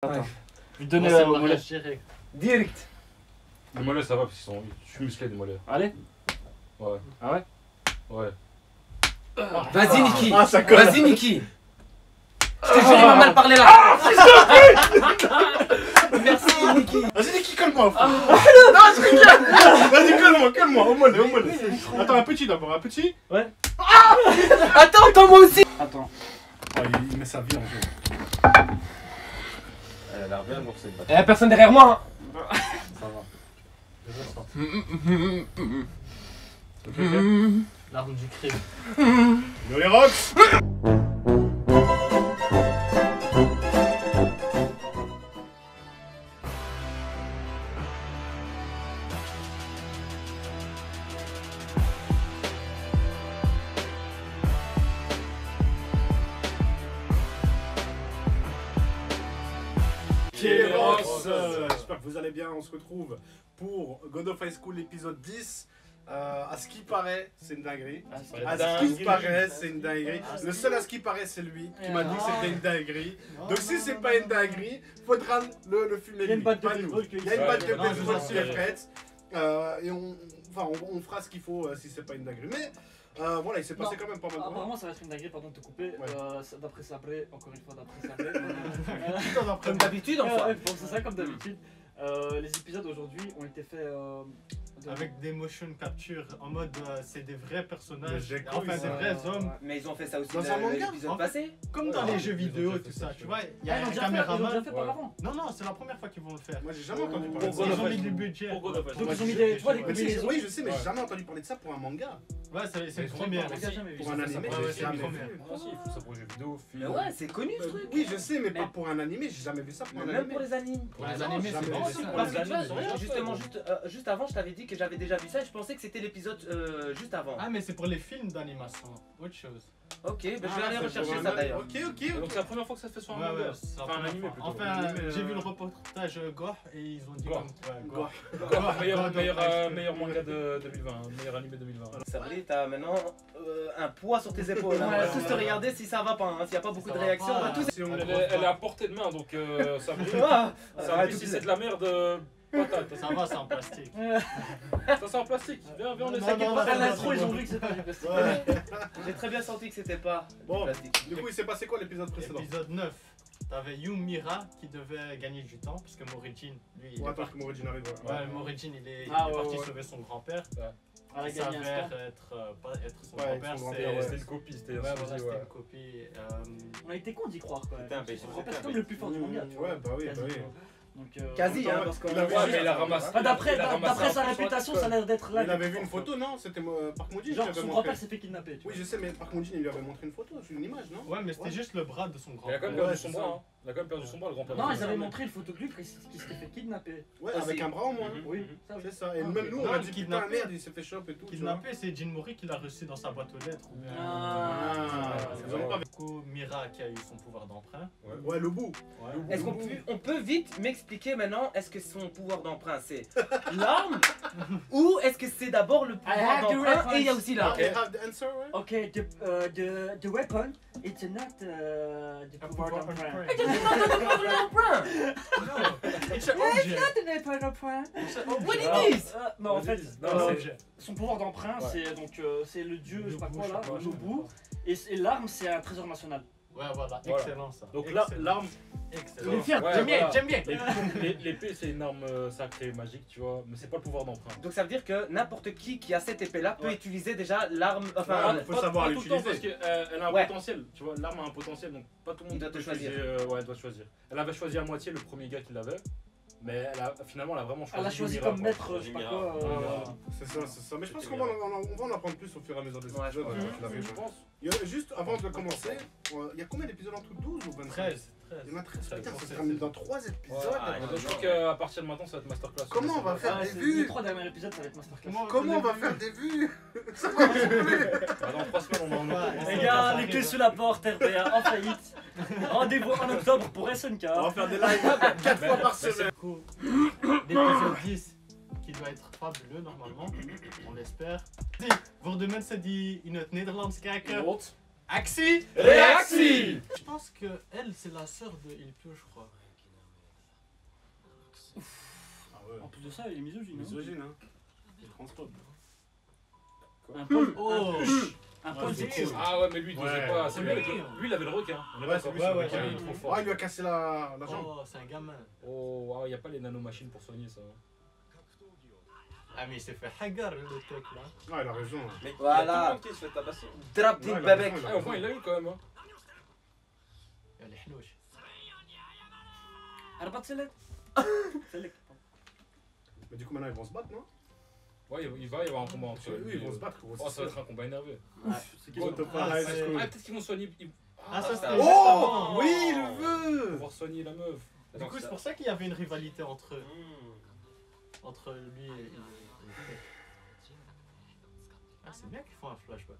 Attends. Je vais donner Moi, c'est la mon mollets direct. Direct. Les mollets ça va parce qu'ils sont. Je suis musclé des mollets. Allez. Ouais. Ah ouais. Ouais. Vas-y Niki. Ah, ça colle. Vas-y Niki. Je te jure, il m'a mal parlé là. Merci Niki. Vas-y, Niki, colle-moi. Non, je rigole. Vas-y, colle-moi. Au mollet, au mollet. Attends, un petit d'abord, un petit. Ouais. Attends, moi aussi. Attends. Oh, il met sa vie en jeu. Elle a l'air bien amorcée. Y'a personne derrière moi. Ça va. L'arme du crime. Yo les rocks. Les rocks. J'espère que vous allez bien, on se retrouve pour God of High School épisode 10. À ce qui paraît, c'est une dinguerie. À ce qui paraît, c'est une dinguerie. Le seul à ce qui paraît, c'est lui qui m'a dit que c'était une dinguerie. Donc si c'est pas une dinguerie, faudra le fumer. Il y a une batte de pas nous. baseball Il y a une batte de non, baseball je qui est prête. Et on fera ce qu'il faut si c'est pas une dinguerie. Mais voilà, il s'est passé quand même pas mal de temps. Apparemment, ça va être une dinguerie, pardon de te couper. Ouais. D'après Sabré, encore une fois, d'après Sabré. Comme d'habitude enfin. Bon, c'est ça comme d'habitude. Les épisodes aujourd'hui ont été faits avec des motion capture en mode c'est des vrais personnages, Mais j'ai cru, enfin des ça. vrais hommes, Mais ils ont fait ça aussi Dans un manga, l'épisode en fait. passé. comme dans Ouais, les jeux ils ont vidéo, déjà tout fait ça, ça, tu vois. Il y Ils a l'ont un déjà fait caméraman. par avant. Non, c'est la première fois qu'ils vont le faire. Moi j'ai jamais entendu parler de Ils ça. ont mis du budget. Donc Moi, ils ont mis je- des. Tu vois, les Mais si, combinaisons. oui, je sais, mais Ouais. j'ai jamais entendu parler de ça pour un manga. Ouais, c'est une Ils ont première. On a jamais vu Pour un ça. animé, Ouais, j'ai c'est jamais une première. vu. Ah si, il faut ça pour les jeux vidéo, Mais film. ouais, c'est connu ce truc. Oui, je sais, mais Mais- pas pour un animé, j'ai jamais vu ça pour un Même animé. pour les animes. Pour les non, animés, jamais c'est vu bon. ça. Parce que tu vois, animes, ils ont déjà justement, fait. juste avant, je t'avais dit que j'avais déjà vu ça et je pensais que c'était l'épisode juste avant. Ah, mais c'est pour les films d'animation, autre chose. Ok, bah, je vais Ah, aller c'est rechercher pour ça un- d'ailleurs. Ok, Donc c'est la première fois que ça se fait sur un Ouais, manga. ouais, c'est la Enfin un première animé fois. plutôt. Enfin, Animé, j'ai vu le reportage Gore et ils ont dit Gore. Gore. Meilleur manga de 2020, meilleur animé 2020. Sabrina, t'as maintenant un poids sur tes épaules. On va Ouais, tous te ouais. regarder si ça va pas. Hein. S'il n'y a pas beaucoup Ça de va réactions, on va pas. tous. Si on Elle est à portée de main donc ça brille. Ah, Ça si c'est de la merde, patate. Ça va, c'est en plastique. Ça c'est en plastique. Viens, on Non, essaie. non, À non, l'intro, ils non. ont vu que c'était pas du plastique. Ouais. J'ai très bien senti que c'était pas Bon, plastique. du coup, il s'est passé quoi l'épisode précédent? Épisode 9. T'avais Yumira qui devait gagner du temps parce que Morijin, lui, il Ouais, est parce parti. que Morijin arrive. Ouais, Morijin, il est Ah, il est ouais, parti ouais. sauver son grand-père. Elle a Il gagné un s'avère star. pas être son Ouais, grand-père, son grand-père, ouais. C'était une copie, c'était Ouais, un voilà, sosie, c'était ouais. une copie. On a été con d'y croire quand même. C'était un pays, Son grand-père, c'était c'est un comme pays. le plus fort du manga. tu vois. Ouais, bah oui, bah Quasi, oui. tu vois. Donc, Quasi, hein, parce qu'on Il avait Ouais, vu- mais il a ramassé. Ah, d'après il a ramassé sa un peu, réputation, quoi. ça a l'air d'être là. Il avait vu une photo, non? C'était Park Moon-jin qui Genre, avait son montré. grand-père s'est fait kidnapper. tu Oui, vois. je sais, mais Park Moon-jin, il lui avait montré une photo, une image, non? Ouais, mais c'était juste le bras de son Il a grand-père. quand même Ouais, perdu c'est son ça. bras. Hein. Il a quand même perdu son bras, le grand-père. Non, ils avaient montré une photo de lui qui s'était fait kidnapper. Ouais, Ah, avec c'est- un bras au moins. Oui, ça oui. C'est ça. Et Ah, même ok. nous, on Non, a le dit putain, kidnappé. merde, il s'est fait choper et tout. tu vois. Kidnappé, c'est Jinmori qui l'a reçu dans sa boîte aux lettres. ou bien- Ah, Ils ont pas- Du coup, Mira qui a eu son pouvoir d'emprunt. Ouais, le bout. Ouais. Est-ce qu'on peut vite m'expliquer maintenant, est-ce que son pouvoir d'emprunt c'est l'arme ou est-ce que c'est d'abord le I pouvoir have the d'emprunt et il y a reference. aussi You l'arme? have the answer, ouais? Okay, the weapon, it's not the Un pouvoir pouvoir d'emprunt. d'emprunt. L'emprunt. It's an object. the weapon d'emprunt. What it Ah, is? non, en fait, Non, C'est un c'est- objet. son pouvoir d'emprunt, Ouais. c'est donc c'est le dieu, je sais pas Nobu, quoi là, je sais pas, je sais Nobu, pas. et l'arme c'est un trésor national. Ouais, voilà, Voilà. excellent ça. Donc là, Excellent. l'arme, Excellent. Il est fier. Ouais, J'aime bien, voilà. j'aime bien. l'épée c'est une arme sacrée, magique, tu vois, mais c'est pas le pouvoir d'emprunt. Donc ça veut dire que n'importe qui a cette épée là peut Ouais. utiliser déjà l'arme, enfin Ouais, faut savoir pas tout le temps parce l'utiliser. qu'elle a un Ouais. potentiel, tu vois, l'arme a un potentiel donc pas tout le monde Il doit peut te choisir. ouais, elle doit choisir. Elle avait choisi à moitié le premier gars qui l'avait, mais finalement elle a vraiment choisi. Elle a choisi Lumira, comme quoi. maître, je sais pas quoi. C'est ça, c'est ça. Mais je pense qu'on va en apprendre plus au fur et à mesure des Ouais, je épisodes. pense. quand il arrive. Je pense. Il y a- Juste avant de commencer, il y a combien d'épisodes en tout? 12 ou 25? 13. Il y en a 13. 13. Putain, ça se termine dans 3 épisodes. Je crois qu'à partir de maintenant ça va être masterclass. Comment on va faire des Les vues? 3 derniers épisodes, ça va être masterclass. Comment on va faire des vues? Ça marche plus. Bah, dans 3 semaines on va en Ouais. Les gars, les clés sous la porte, RBA en faillite. Rendez-vous en octobre pour SNK. On va faire des lives 4 fois par semaine. Du coup, l'épisode 10 qui doit être fabuleux normalement, on l'espère. Voor de mensen die in het Nederlands kijken, actie! Réaxi. Je pense que elle c'est la sœur de Ilpio, je crois. plus de ça, il est misogyne. Hein. Misogyne, hein. Il est transphobe. Un Paul. Oh Un Paul, c'est c'est cool. Ah ouais, mais lui, il Ouais. osait pas. C'est lui, Ouais. avec lui, il avait le requin. On est Ouais, d'accord. c'est lui, c'est le Ouais, requin. Il est trop fort. Ah, il lui a cassé la jambe. Oh, c'est un gamin. Oh, il n'y a pas les nanomachines pour soigner ça. Ah, mais il s'est fait hagar le truc là. Ah, il a raison. Mais il y a Voilà. tout le monde qui se fait tabasser. Drop Ouais, the il a babek. raison, Ah, au moins, il l'a eu quand même. Hein. Il y a les hnouches. Arbat Selek. Selek. Mais du coup, maintenant, ils vont se battre, non? Ouais, il va y avoir un combat entre Eux, ils vont se battre, gros. Oh, ça va être un combat énervé. C'est qui What ça the fuck, high c'est- school. Ah, peut-être qu'ils vont soigner. Ah, ça c'était. Oh juste Oh avant. oui, le vœu. Pouvoir soigner la meuf. Du coup, c'est pour ça qu'il y avait une rivalité entre eux. Hmm. Entre lui et. Ah, c'est bien qu'ils font un flashback.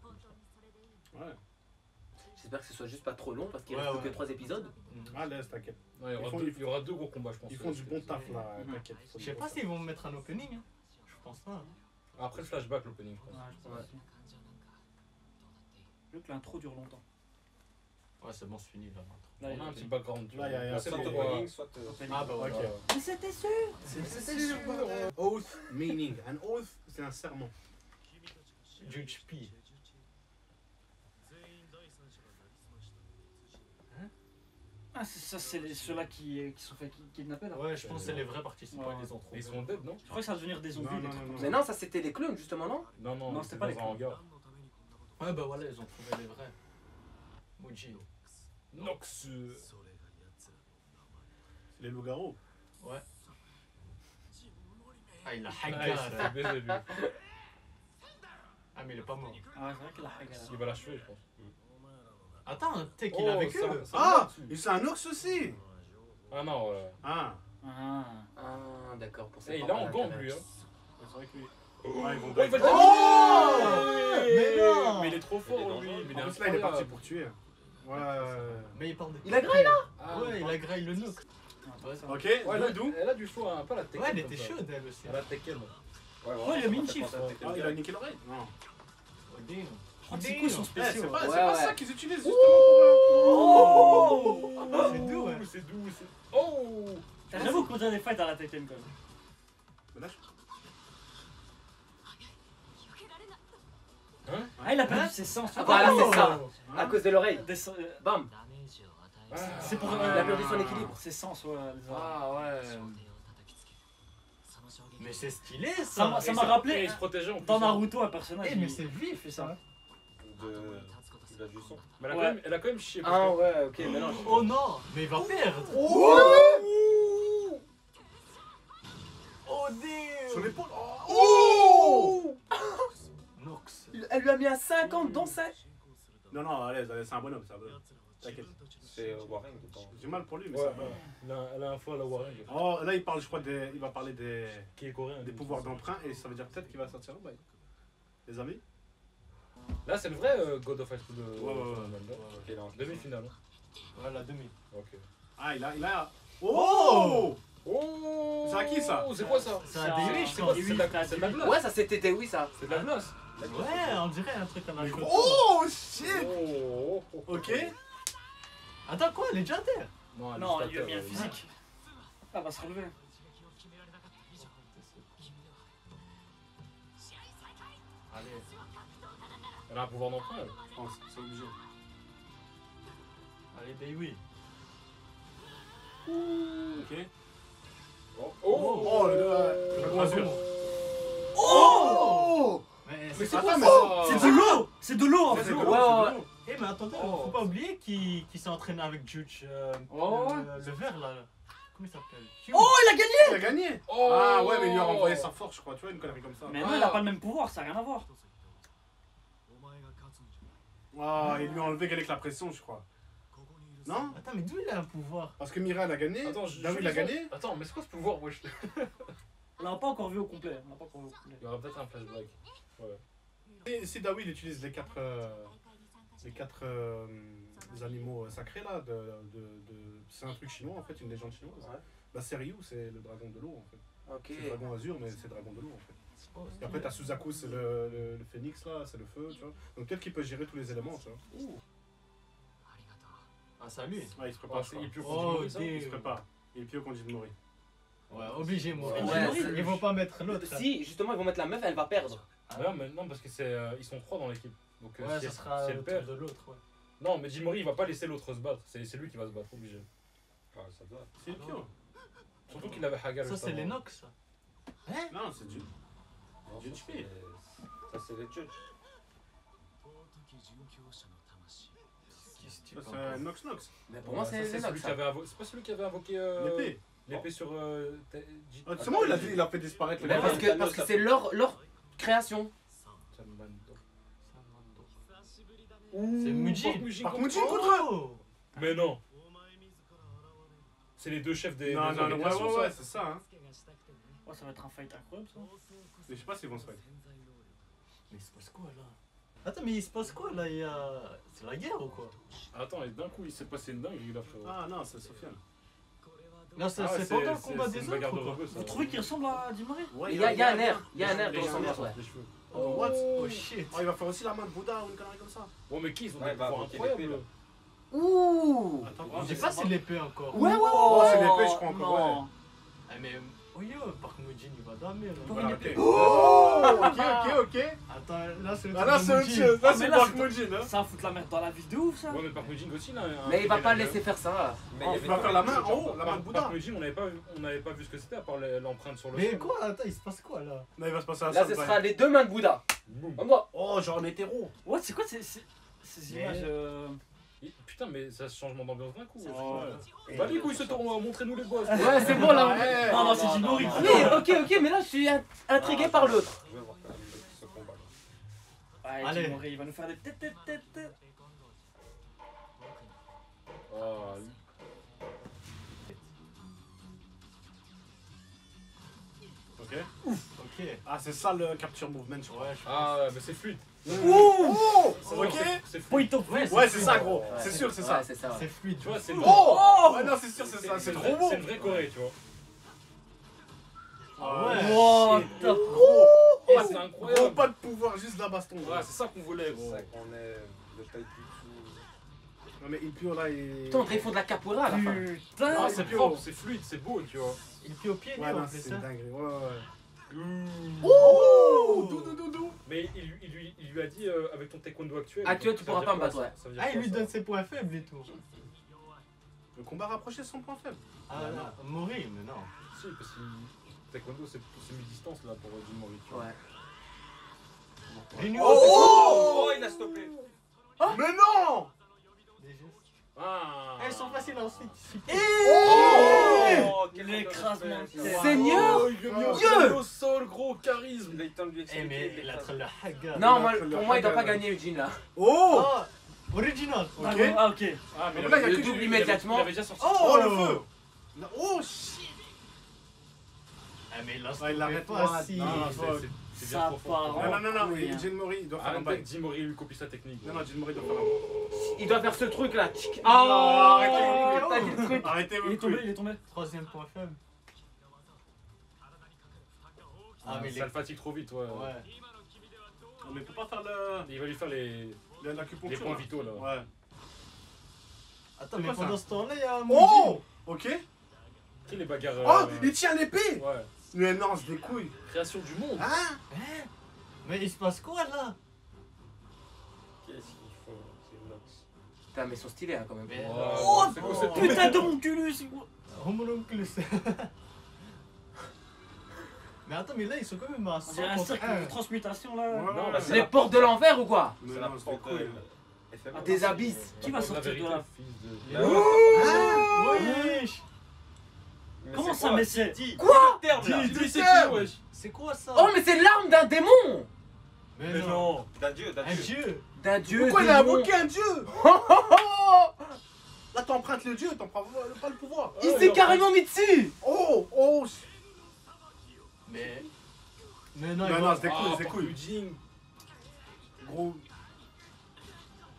Ouais. J'espère que ce soit juste pas trop long parce qu'il Ouais, reste ouais. que 3 épisodes. Ah, laisse, t'inquiète. Ouais, il y aura deux gros combats, je pense. Ils font du bon taf, là. Mhm. T'inquiète. Je sais pas s'ils vont mettre un opening. Hein. Je pense pas. Hein. Après le flashback, l'opening, je pense. Ouais, je pense aussi. Je veux que l'intro dure longtemps. Ouais, c'est bon, c'est fini là. Là, il On y a a un petit background. tu Là, il y a- vois. il y a C'est Soit pour, opening, soit. Ah, bah ouais. Ok. Mais c'était sûr. C'est sûr. Oath meaning. Un oath, c'est un serment. Judge P. Ah, ça, c'est ceux-là qui sont fait kidnapper là. Ouais, je pense que c'est les vrais participants, ils les ont trouvés. Ils sont dead, non? Je crois que ça va devenir des zombies. Non, des non, trucs non, comme non. ça. Mais non, ça c'était les clones justement, non? Non, non, Non, c'est c'était pas dans les un hangar. Ouais, bah voilà, ils ont trouvé les vrais. Muji. Nox. C'est les loups-garous. Ouais. Ah, il a Ah, il s'est hagar. fait baiser, lui. Ah, mais il est pas mort. Ah, c'est vrai qu'il a hagar. Il va l'achever, je pense. Attends, t'es qu'il est avec ça- eux. ça Ah, va dessus. et c'est un ours aussi. Ah non, ouais. Ah, Ah. Ah, d'accord. Pour Eh, il est en gang, lui. Hein. c'est vrai que lui. Ah, ils vont Oh, il va le Oh mais non. Mais il est trop Il est fort, lui. dangereux. Mais il est En plus, là, il est incroyable. parti pour tuer. Ouais. Mais il parle de. Il a graillé là. Ah, Ouais, il a graillé le nook. Intéressant. Ok, Ouais, là, d'où elle a du choix, hein, pas la Tekken. Ouais, elle comme était ça. chaude elle aussi. Elle a Tekken. Ouais, il a mis une chiffre. Ah, il a niqué l'oreille. Non. Oh, damn. Je crois que ses coups sont Eh, spéciaux. c'est pas, Ouais, c'est pas ouais. ça qu'ils utilisent justement Oh. C'est doux, ouais. C'est doux, c'est. Oh! J'avoue qu'on dirait des fights à la Tekken quand même. pour. Mais là, Ah, il a perdu ses sens. tu vois. Voilà, Oh. c'est ça. je- À cause de l'oreille. Des- Bam. C'est pour. Il a perdu son équilibre. Ses sens, ouais. les oreilles. Ah ouais. Mais c'est stylé Ça ça. m'a- ça Et m'a rappelé il se protégeait en plus. dans hein. Naruto un personnage. Eh, mais il- c'est vif fait ça. Il a du son. Mais Ouais. elle a quand même chié. parce Ah que- ouais, ok, mais non. Oh non, mais il va perdre. Oh damn. Sur l'épaule. Oh! Nox. Elle lui a mis un 50 dans sa. Non, non, allez, c'est un bonhomme, c'est un bonhomme. T'inquiète. C'est Warren tout le temps. J'ai mal pour lui, mais Ouais, ça va. elle a un fois la Warren. Oh, là, il parle, je crois, il va parler Qui est coréen. des pouvoirs d'emprunt et ça veut dire peut-être qu'il va sortir un bail. Les amis? Là, c'est le vrai God of High School de. Ok, là, on- Demi-finale. hein. Ouais, la demi. Ok. Ah, il a. Oh! Oh! C'est à qui, ça? C'est quoi ça? C'est un Dewey, je C'est quoi? pense. C'est de la glace. Ouais, ça c'était oui, ça. C'est de la glace. Ouais, on dirait un truc à la chaude. Oh, shit! Oh! Ok. Attends, quoi? Elle est déjà à terre. Non, Non, il lui a mis un physique. Ah, elle va se relever. Allez. Elle a un pouvoir d'emprunt. elle. Je pense, c'est obligé. Allez, Dewey. Ok. Oh! Le dragon azur. Oh! Mais c'est c'est quoi quoi ça? ça? C'est de l'eau. C'est de l'eau en C'est fait. de l'eau, Ouais, c'est de ouais. l'eau. Eh, mais attendez, faut pas oublier qu'il s'est entraîné avec Juge. Oh. Le vert là. Comment il s'appelle? Oh, il a gagné. Il a gagné. Oh! Ah ouais, mais il lui a renvoyé sa force, je crois. Tu vois, une connerie comme ça. Mais non, il a pas le même pouvoir, ça n'a rien à voir. Ah, il lui a enlevé avec la pression, je crois. Non? Attends, mais d'où il a un pouvoir? Parce que Mira, elle a gagné. Attends, David a gagné. Attends, mais c'est quoi ce pouvoir, wesh? On l'a pas encore vu au complet. On l'a pas encore vu au complet. Il y aura peut-être un flashback. Et si David utilise les quatre animaux sacrés là, c'est un truc chinois en fait, une légende chinoise. Ouais. Bah c'est Ryu, c'est le dragon de l'eau en fait. Ok. C'est le dragon azur, mais c'est le dragon de l'eau en fait. Oh, Et après t'as Suzaku, c'est le phénix là, c'est le feu, tu vois. Donc peut-être qu'il peut gérer tous les éléments, tu vois. Ah, salut. Ouais, il se prépare. Ah, c'est je crois. Ipio Oh, Kojimori, ça? damn. Il se prépare. Il est Pio Konjimori. Ouais, obligé, moi. Ouais, Ils vont pas mettre l'autre. Si, justement, ils vont mettre la meuf, elle va perdre. Ah non, mais non, parce que c'est ils sont 3 dans l'équipe. Donc Ouais, si ça sera si elle autour perd. de l'autre, ouais. Non, mais Jim Mori il va pas laisser l'autre se battre. C'est lui qui va se battre, obligé. Ah, ça doit. C'est le pio. Surtout qu'il avait Haga Ça, juste c'est avant. les Nox, ça. Non, c'est du. Non, Judge ça, Fee. Ça, c'est les judges. Qui se tue Ça, pas. c'est Nox Nox. Mais pour moi, Ça, c'est les celui Nox. qui avait c'est pas celui qui avait invoqué L'épée. l'épée sur Ah, c'est bon, il a fait disparaître Mais parce que c'est leur création. C'est Mujin. Par Mujin contre Oh. Mais non. C'est les deux chefs des. Non, des non, organisations, ça. ouais, c'est ça, hein. Oh, ça va être un fight incroyable ça. Mais je sais pas s'ils vont se fight. Mais il se passe quoi là? Attends, mais il se passe quoi là? C'est la guerre ou quoi? Attends, et d'un coup il s'est passé une dinguerie là, frérot. Ah non, c'est Sofiane. Non, c'est Ah ouais, c'est pendant le c'est- combat c'est des une bagarre autres de ou quoi? rebeux, ça. Vous trouvez qu'il ressemble à Dimari? Ouais, Il y a un air, il y a un air de Les cheveux, ressemblance, ouais. Les cheveux. Oh, what? Oh shit! Oh, il va faire aussi la main de Bouddha ou une connerie comme ça. Ouais, mais qui ils ont Ouais, des bah, pouvoirs invoquer incroyables. l'épée, là. Ouh. Attends, Je sais pas si l'épée encore. Ouais, ouais, Oh, ouais. c'est l'épée, je crois encore. Non. Ah, mais. Oh yo, Park Mujin il va damer là. Voilà, ok. Oh, ok. Attends, là c'est le Ah, là, truc c'est de autre Mujin. chose. Là, Ah, c'est mais là, Park c'est- Mujin, hein. Ça fout la merde dans la vie de ouf ça. Ouais, mais Park Mujin aussi là. Mais il va pas laisser faire ça. Mais Oh, il y il va avait faire la main en haut, la main de Park Bouddha. Mujin, on n'avait pas vu ce que c'était à part l'empreinte sur le Mais sol. quoi? Attends, il se passe quoi là? Non, il va se passer un Là, ce sera les deux mains de Bouddha. Boum. Moi. Oh, genre en hétéro. Ouais, c'est quoi ces Mais- images Putain, mais ça changement d'ambiance d'un coup. Oh. Bah, les couilles se tournent, montrez-nous les boss. Ouais, c'est bon là. Ouais. Non, non, c'est Jimori. Oui, ok, mais là, je suis intrigué par l'autre. Je vais voir quand même ce combat. Ouais, Allez. Jimori, il va nous faire des têtes. Oh, Ok. Ok. Ah, c'est ça le capture movement, je crois. Ouais, je ah, mais c'est fluide. Oh, ok. C'est fluide. Point of view. Ouais, c'est ça, gros. Ouais, C'est sûr, c'est ça. Ouais, c'est ça. C'est fluide. Tu vois, c'est Oh, ouais, non, c'est sûr, c'est ça. C'est trop beau. C'est une vraie Corée, tu vois. Ah ouais. Oh, shit. top. Oh, c'est Gros, incroyable. pas de pouvoir, juste la baston. Ouais, c'est ça qu'on voulait, C'est gros. ça qu'on est le taïpitsu. Non, mais Ilpio là, il. Putain, on dirait qu'ils font de la capoeira à la fin. Ah, Putain. c'est propre, c'est fluide, c'est beau, tu vois. Il pied au pied, Ouais, lui, non, en plus. c'est une hein. dinguerie. Ouais. Oh Doudou. Mais il lui a dit avec ton taekwondo actuel. Actuel, tu ça veut pourras dire pas me quoi, battre, ouais. ça veut dire Ah, il quoi, lui ça donne ses points faibles et tout. Le combat rapproché, c'est son point faible. Ah, non, mourir, mais non. Si, parce que taekwondo c'est mi-distance là pour Jim Mori, tu vois. Ouais. Rinu, Oh, il a stoppé. Mais non! Des gestes. Ah. Elles sont faciles ensuite. Oh, quel L'écrasement de terre. Seigneur. Oh, il lui a mis au Dieu. sol, au sol, gros charisme. Il a eu le temps de lui Eh, expliquer. mais il a trop le haga. Non, Il a fait pour le moi, il doit pas haga, gagner Eugene là. Oh! Oh, original. Ah, Ok. bon, ah, ok. Ah, mais Donc là, il y a Le que double du- immédiatement. Il avait déjà sorti. Oh, le feu! Oh, shit! Ah, mais là, Ouais, il l'arrête pas pas. si. Non, c'est bien Ça trop fort. part. Non, Oui, hein. Jin Mori, il doit faire un Arrête bail. que Jim Mori lui copie sa technique. Non, Jin Mori doit faire un bail. Il doit faire ce truc là. Oh, Oh, t'as dit le truc. Arrêtez Il est tombé, il est tombé. Troisième point faible. Ah, mais ça le fatigue trop vite, ouais. Ouais. Mais il peut pas faire le. Il va lui faire les L'acupuncture. points là. vitaux là. Ouais. Attends, C'est mais quoi, ça pendant ce temps-là, il y a un Oh! Ok. Tu sais, les bagarres. Oh, il tient l'épée! Ouais. Mais non, c'est des couilles. Création du monde. Hein? Mais il se passe quoi là? Qu'est-ce qu'ils font? C'est une nox. Putain, mais ils sont stylés hein, quand même. Mais- Oh, c'est quoi cette putain de mon culus. c'est quoi Homunculus. Mais attends, mais là ils sont quand même à 100 On dirait un contre cercle 1. de transmutation là. Ouais, Non, bah, c'est Les portes de l'envers ou quoi? Mais C'est la non, c'est des porte couilles. éphémère. Des abysses. Qui va sortir de là? Fils de. Bah ouais. Wesh! Mais Comment c'est ça, quoi? mais c'est. Quoi? Terme là. Dis c'est qui, wesh? C'est quoi ça? Oh, mais c'est l'arme d'un démon. Mais non! D'un dieu, d'un Un dieu. dieu! D'un dieu. Pourquoi il a démon. invoqué un dieu? Oh, oh, oh. Là, t'empruntes le dieu, t'empruntes pas le pouvoir. Il s'est carrément mis dessus. Oh! Mais. Mais non, Non, il non, va. c'est des couilles, c'est des couilles. Eugene. Gros.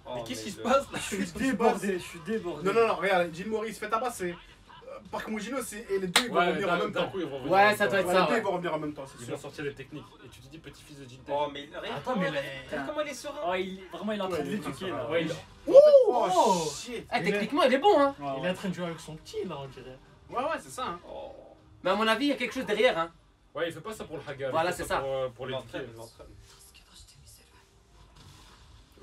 Oh, Mais qu'est-ce qui se le- passe là? Je suis débordé, je suis débordé. Non, regarde, Jin Mori il se fait tabasser. Park Mujino, et les deux ils vont revenir en même temps. Ouais, ça doit être Ouais, ça, les deux ouais. ils vont revenir en même temps, c'est Ils sûr. vont sortir les techniques. Et tu te dis petit-fils de Jin Tae. Oh, mais regarde. Attends, mais là. Regarde comment il est serein. Oh, vraiment, il est en train de Ouais, l'éduquer là. Ouais, Oh, shit. Eh, techniquement, il est bon hein. Il est en train de jouer avec son petit là, on dirait. Ouais, c'est ça. Hein. Oh. Mais à mon avis, il y a quelque chose derrière, hein. Ouais, il fait pas ça pour le Hagar. Voilà, il fait c'est ça. Pour l'éduquer.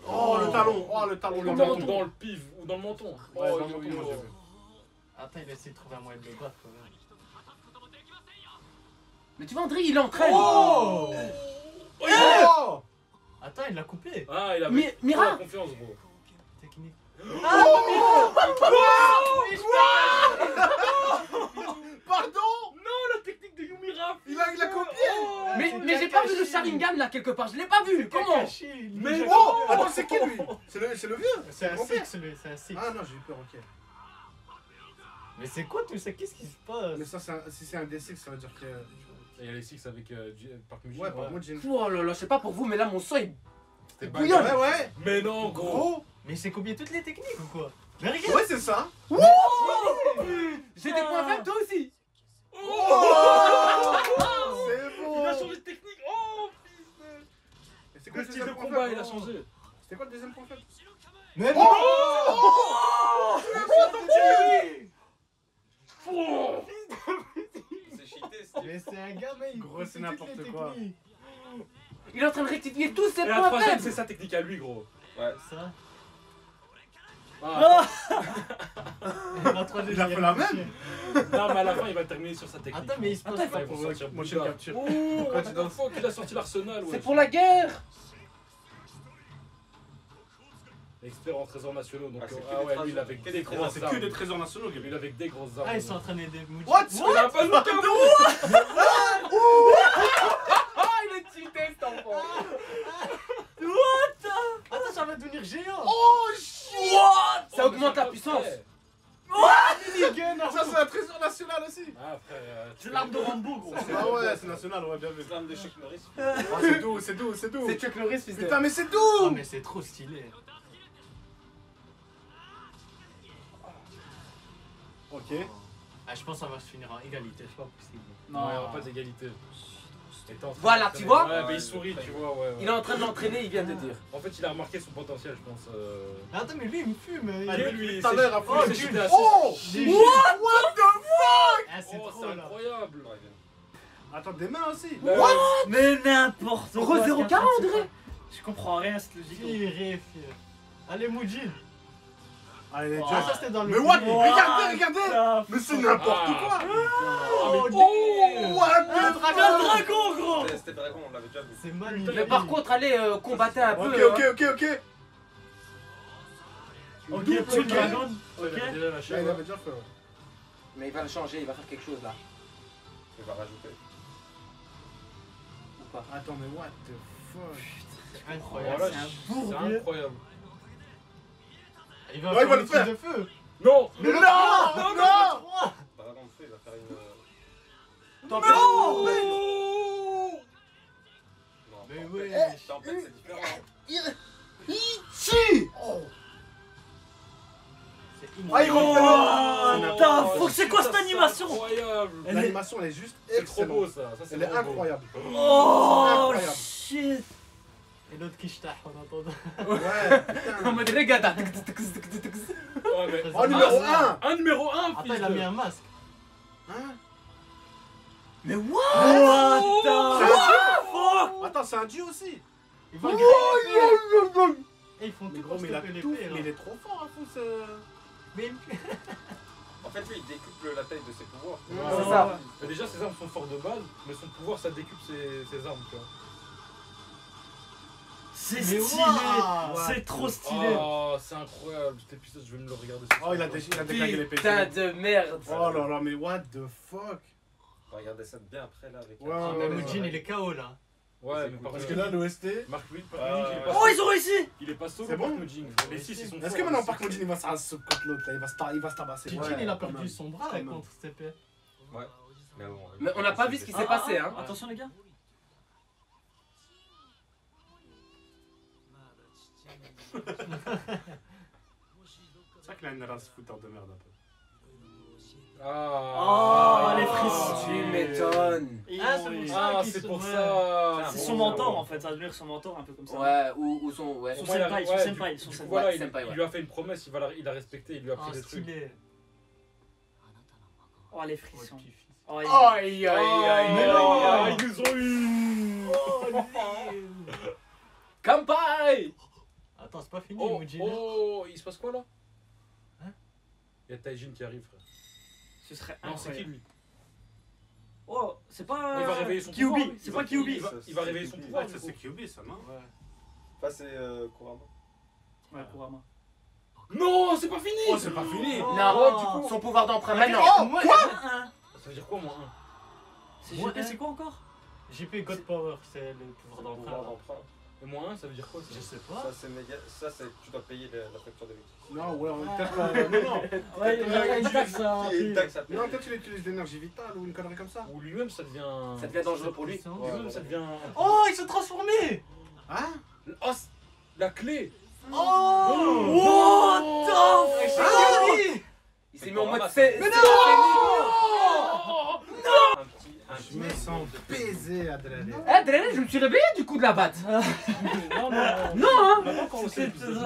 Oh, le talon. Oh, le talon. Ou Le dans, talon. dans le pif, ou dans le menton. Ouais, Oh, dans le menton, moi, j'ai vu. Attends, il a essayé de trouver un moyen de le battre quand même. Mais tu vois, André, il entraîne. Oh Oh Attends, il l'a coupé. Ah, il a Mira. la confiance, gros. Technique. Pardon. Non, la technique de Yumira. Il a copié. Mais j'ai pas vu le Sharingan là quelque part, je l'ai pas vu. Comment? Mais oh, attends, c'est qui lui? C'est le vieux. C'est un Mon père. 6 lui, c'est un 6. Ah non, j'ai eu peur, ok. Mais c'est quoi tout ça? Qu'est-ce qui se passe? Mais ça, si c'est un D6, ça veut dire que. Et il y a les Six avec Park Mujin. Ouais, par contre, j'ai une. Oh là là, je sais pas pour vous, mais là mon sang il C'était bouillonne. bagarre. Ouais. Mais non, gros. Gros. Mais il s'est copié toutes les techniques ou quoi? Mais regarde! Ouais, c'est ça. J'ai des points faibles, toi aussi. C'est bon. Il a changé de technique. Oh, Et c'est quoi le le style de deuxième point combat, faible? il a changé. C'était quoi le deuxième point faible? Mais Oh C'est cheaté, Steve. Mais c'est un gamin, il Gros, copie c'est toutes n'importe les quoi. techniques. Il est en train de rectifier tous ses Et la points troisième, faibles. c'est sa technique à lui, gros. Ouais. Ça. Ah. La troisième, Il a fait la même. Non, mais à la fin, il va terminer sur sa technique. Attends, mais il se passe Ouais, pas ils vont pour. sortir Moi, je Bouddha. capture. Oh, Quand tu danses. fois qu'il a sorti l'Arsenal, ouais. C'est pour la guerre. Expert en trésors nationaux, donc Ah, c'est que ah des ouais, lui trésors. il avait Que des des grosses C'est armes. que des trésors nationaux, Lui Gabriel. il avait des grosses armes. Ah, ils sont en train d'aider Moody. What? Il a pas le câble. Ah, il est cheaté cet enfant. Attends, ça va devenir géant! Oh shit! Ça augmente la puissance. Minigun, Ça, c'est un trésor national aussi. Ah frère, c'est l'arme de Rambo, gros! Ah ouais, c'est national, ouais, bien vu. Flamme de Chuck Norris. Oh, c'est doux, c'est doux, c'est doux. C'est Chuck Norris, fils de. Putain, mais c'est Oh, doux! mais c'est trop stylé! Ok. Ah, je pense que ça va se finir en égalité, c'est pas possible. non, il n'y aura pas d'égalité. Voilà, tu vois? Ouais, mais il sourit, tu vois, ouais. Il est en train de l'entraîner, il vient de dire. En fait, il a remarqué son potentiel, je pense. Attends, mais lui, il me fume! Ah, lui, Tout à l'heure, à oh, fond. c'est cheaté à Oh! J'ai- What the fuck? Ah, c'est Oh, trop c'est là! incroyable. Attends, des mains aussi. What? Mais n'importe quoi! Re 0,40, André. Je comprends rien à cette logique. Fier. Allez, Moujin! Allez, les Ah, jeux. ça c'était dans le. Mais what? film. Regardez, regardez! Mais c'est n'importe quoi! Oh, What le the dragon, gros! C'était dragon, on l'avait déjà vu. C'est magnifique! Mais par contre, allez, combattez un Ok, peu. ok, hein. ok, ok. Ok, Double tu ok. dragon! Il avait déjà lâché, Là, il ouais. avait déjà fait, ouais. Mais il va le changer, il va faire quelque chose là. Il va rajouter. Ou pas? Attends, mais what the fuck? C'est incroyable! Voilà, C'est un c'est bourbier! incroyable. Il va Ouais, il va le faire faire. de feu! Non! Mais non! Non! Dragon de feu, il va faire une. Tempête. Non, Mais tempête. ouais! Tempête, c'est différent. Ichi! C'est Ah, il refait le- Putain, faut que c'est quoi cette animation? Incroyable! L'animation, elle est juste C'est trop beau excellente. ça, ça c'est Elle est vraiment beau. incroyable. Oh Incroyable. shit! Et l'autre qui ch'tah en attendant. Ouais, En putain. mode regada. Ouais, mais- Oh, numéro 1! Un numéro 1, Attends, il a mis un masque! Hein? Mais what? What C'est un the dieu? Attends, c'est un dieu aussi! Il va greffer! Et ils font Mais tout gros, pour mais il a stopper tout, l'épée mais il là! est trop fort, hein, fou, ce... Mais En fait, lui, il décuple la taille de ses pouvoirs. Ouais. C'est ça. Mais déjà, ses armes sont fortes de base, mais son pouvoir ça décuple ses armes, tu vois. C'est Mais stylé! waouh. C'est trop stylé! Oh, c'est incroyable, cet épisode, je vais me le regarder. Oh, il a décalé l'épée. Putain de merde. Oh là là, mais what the fuck? On va regarder ça bien après là avec. Ouais, Ah, ouais, mais ouais, Moujin ouais. il est KO là! Ouais, mais par Parce contre, que là, l'OST... Marc Louis, Oh, ils ont réussi! il est pas solo, C'est bon Marc Nudging. Les 6 ils sont Est-ce que forts, maintenant, les par six. contre, il va se contre l'autre, là, il va se tabasser. Moujin Ouais, il a quand perdu même. son bras Quand même. contre cette épée! Mais bon, Mais on n'a pas vu ce qui s'est passé, hein. Attention les gars! C'est vrai qu'il a une race fouteur de merde un peu. Oh, les frissons. Tu m'étonnes. Ah, c'est pour ça Ah, qu'ils c'est sont- pour ouais. ça. C'est son mentor en fait, ça va devenir son mentor un peu comme ça. Ouais, ou son. Ouais. Son Au moins, il a- senpai, son ouais, senpai, du son coup, senpai. voilà, Ouais, il senpai, ouais. lui a fait une promesse, il a respecté, il lui a Ah, appris des trucs. stylé! Oh les Ouais, frissons. kiff ici. Aïe. Aïe, aïe, aïe, Mais non. aïe, Ils nous ont eu. Kampai. Attends, c'est pas fini, Oh, Muji. oh, il se passe quoi là? Hein? Il y a Taijin qui arrive, frère. Ce serait Non, c'est qui incroyable. lui? Oh, c'est pas. Il va réveiller son Kyuubi. pouvoir. C'est pas Kyuubi. Il va réveiller son pouvoir. Ouais, ça c'est Kyuubi ça, non? Ouais. Enfin, c'est Kurama. Ouais, Kurama. Non, c'est pas fini. Oh, c'est pas fini! Non, son pouvoir d'emprunt maintenant. Oh, moi, quoi Ça veut dire quoi, moi? C'est Moi, JP, c'est quoi encore? JP God Power, c'est le pouvoir Pouvoir d'emprunt. d'emprunt. Et moi, ça veut dire quoi? Je sais pas. Ça, c'est méga. Ça, c'est. Tu dois payer la facture de vie. Non, ouais, peut-être. Non, Ouais, il y a une taxe à Il y a une payer. taxe à non. payer. Non, peut-être qu'il utilise de l'énergie vitale ou une connerie comme ça. Ou lui-même, ça devient. Ça devient dangereux pour lui. Puissant. Lui-même, ça devient. Oh, ils sont transformés. Hein? Oh, la clé. What the fuck? Il s'est mis en mode Kurama, c'est. Mais Un Je me sens baisé, Adrien. Eh, Drélé, je me suis réveillé du coup de la batte. Non, non. Non, hein. On va pas encore lancer l'épisode.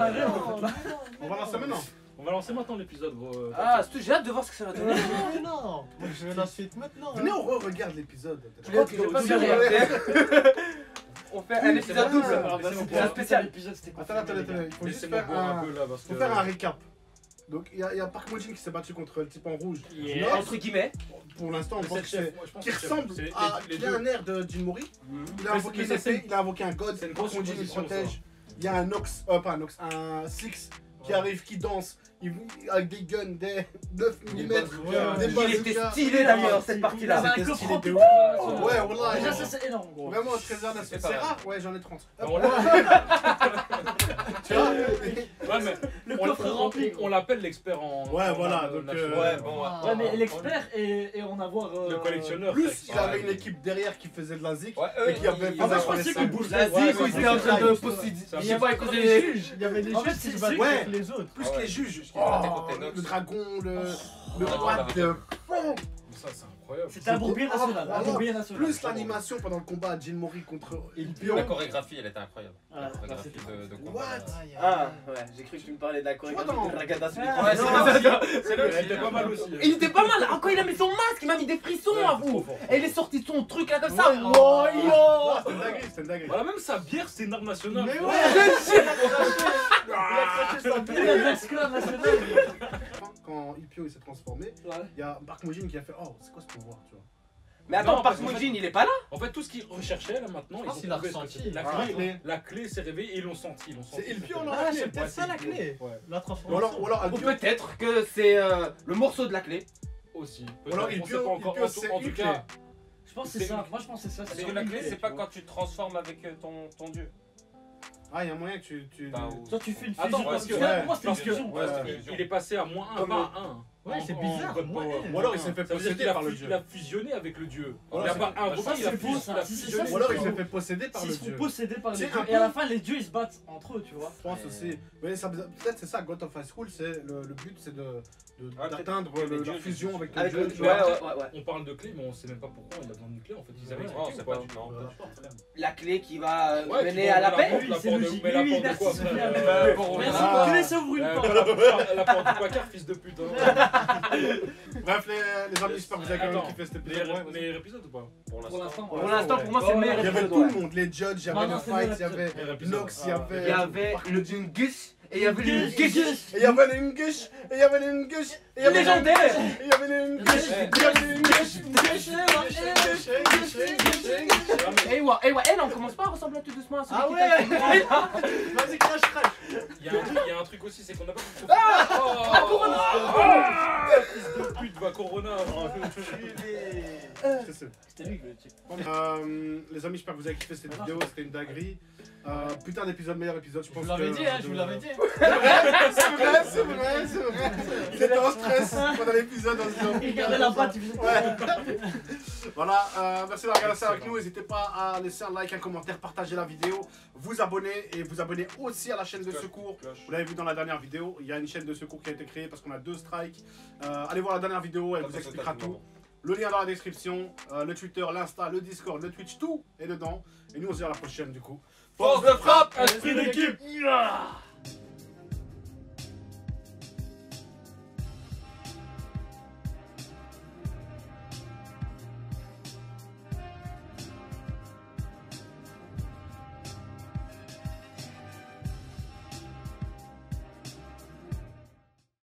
On va lancer maintenant. On va lancer maintenant l'épisode, gros. Ah, surtout, j'ai hâte de voir ce que ça va donner. Non, non. Moi, je veux la suite maintenant. Venez, on re-regarde l'épisode. Je crois que j'ai pas j'ai vu. regardé. On fait un C'est épisode bon, double. ça. C'est un spécial. L'épisode, c'était quoi? Attends, il faut juste Laissez-moi faire boire un un. peu là parce que. Faut faire un récap. Donc il y a Park Mojin qui s'est battu contre le type en rouge. Yeah. Entre guillemets. Pour l'instant, on Le pense sept que chefs, c'est. moi, je pense Qui que c'est- ressemble c'est les- à. les Qui a deux. un air de Jinmori. Il a Mais invoqué c'est- l'épée, il a invoqué un god. c'est une Park grosse Mojin il position, protège. Il y a un Nox, pas un Nox, un Six qui arrive, qui danse. Avec des guns, des 9 mm. bazookas. Des Il était bazookas. stylé d'ailleurs cette Il partie-là. avait un C'était coffre stylé rempli de de ouf. Ouais, voilà. Déjà, ça c'est énorme, gros. Vraiment un trésor national. C'est C'est pas rare? Ouais, j'en ai 30. On l'a- Tu vois? Ouais, mais Le on- coffre on- rempli. on l'appelle l'expert en. Ouais, en voilà, armes donc, nationales. Ouais, bon, Ouais, mais l'expert et en avoir. Le collectionneur. Plus, frère. il avait une équipe derrière qui faisait de la zik. Ouais, Et qui avait En fait, je pensais qu'il bouge la zik ou il était en train de posséder. Ça Je fait sais pas, à Il cause y avait des. les juges. Il y avait les En fait, juges qui c'est se battaient ouais. contre les autres. Plus Ah que ouais. les juges. Oh, Le dragon, le Oh, roi de. Ça, c'est incroyable. C'était un bourbier national. Un bourbier national. Plus l'animation pendant le combat de Jinmori contre La Ilpion. chorégraphie, elle était incroyable. Ouais, La chorégraphie c'était de combat. What? Ah, ouais, j'ai cru que tu me parlais de la chorégraphie vois, de Ragada Ouais, Ouais, non, C'est là, il était pas mal aussi. Il était pas mal. Ah, quand il a mis son masque, il m'a mis des frissons à vous. Et il est sorti de son truc là comme ça. Ouais, Wow, oh. yo. Non, c'était une dinguerie, c'était une dinguerie. Voilà, même sa bière, c'est une arme nationale. Mais frère. ouais. Il a craché sa bière. Il a de l'esclave national. Quand Ilpion il s'est transformé, Ouais. il y a Park Mojin qui a fait oh, c'est quoi ce pouvoir, tu vois. Mais attends, Non, Park parce qu'en Mojin, il est pas là. En fait, tout ce qu'ils recherchaient là maintenant, Je ils pense ont qu'il a trouvé ce que ressenti. c'était. La Ah, clé, la clé s'est réveillée et ils l'ont senti. Ils l'ont senti. C'est Ilpion, là. Ah, c'est Ouais, peut-être ça la Ilpion. clé. Ouais, La Ou transformation. alors Ou Ilpion. peut-être que c'est le morceau de la clé. aussi. Ou alors Peut-être, on sait Ilpion, pas encore. Ilpion, En tout- c'est En tout une cas, clé. Je pense que c'est ça. Moi, je pense que c'est ça. Parce que la clé, c'est pas quand tu te transformes avec ton dieu. Ah, il y a moyen que tu. Enfin, ou- Toi, tu fais une Attends, fusion. parce que- Pour moi, c'était une parce que- fusion. Ouais, Ouais. c'était il est passé à moins 1, Comme pas à 1. Ouais, c'est bizarre, God moins Power. un. Ou alors il s'est fait Ça veut dire posséder qu'il a par le fu- dieu. il a fusionné avec le dieu. Voilà, Il a c'est- pas invoqué, ça, il a c'est faux, ça. Si, c'est fusionné. ça, Ou alors c'est il s'est faux. fait posséder par le S'ils se font dieu. posséder par les C'est dieux. un Et à peu- la fin, les dieux ils se battent entre eux, tu vois. Je pense aussi. Mais ça, peut-être c'est ça, God of High School, c'est le but, c'est Ah, d'atteindre peut-être que les la dieux, fusion c'est- avec le Avec dieu. le. tu Ouais, vois. ouais. On parle de clé, mais on sait même pas pourquoi il a besoin d'une clé en fait. Ils avaient Ouais, expliqué Non, c'est ou pas pas du non. La clé qui va Ouais, mener tu à vas la ouvrir paix. Oui, la c'est porte de- logique. mais la Oui, porte de merci, quoi, Sophia. frère Merci, Ah. que les s'ouvre une porte. La porte du placard, fils de pute. hein. Bref, les amis, j'espère que vous avez quand même Attends, kiffé cet épisode. Ouais, vas-y. meilleur épisode ou pas? Pour l'instant. Pour l'instant, pour moi, c'est le meilleur Il y avait épisode. tout ouais. le monde, les judges, il y Non, avait non, le c'est fight, le il y avait Meilleur épisode. Nox, il y avait. Il y avait le Dungus et il y avait le Gus. Gus. Et il y avait une gush, et il y avait une gush, et il y avait Légendaire. Et il y avait une gush, et il y avait une gush. Eh ouais, elle, on commence pas à ressembler tout doucement à celui Ah qui ouais. t'a- Vas-y, crash, crash. Il y a un truc aussi, c'est qu'on n'a pas pu. Ah, Corona! Fils de pute, va Corona! C'était lui le type. Les amis, j'espère que vous avez kiffé cette vidéo, c'était une dinguerie. Putain d'épisode, meilleur épisode, je Je pense. vous l'avais que- dit, hein, je vous l'avais dit. C'est vrai. Il était en stress pendant l'épisode en se disant. Il gardait la patte, il faisait. Ouais. Voilà, merci d'avoir regardé ça avec nous. N'hésitez pas à laisser un like, un commentaire, partager la vidéo, vous abonner et vous abonner aussi à la chaîne de secours. Vous l'avez vu dans la dernière vidéo, il y a une chaîne de secours qui a été créée parce qu'on a 2 strikes. Allez voir la dernière vidéo, elle vous expliquera tout. Le lien dans la description, le Twitter, l'Insta, le Discord, le Twitch, tout est dedans. Et nous on se dit à la prochaine du coup. Force de frappe! Esprit d'équipe! Yeah.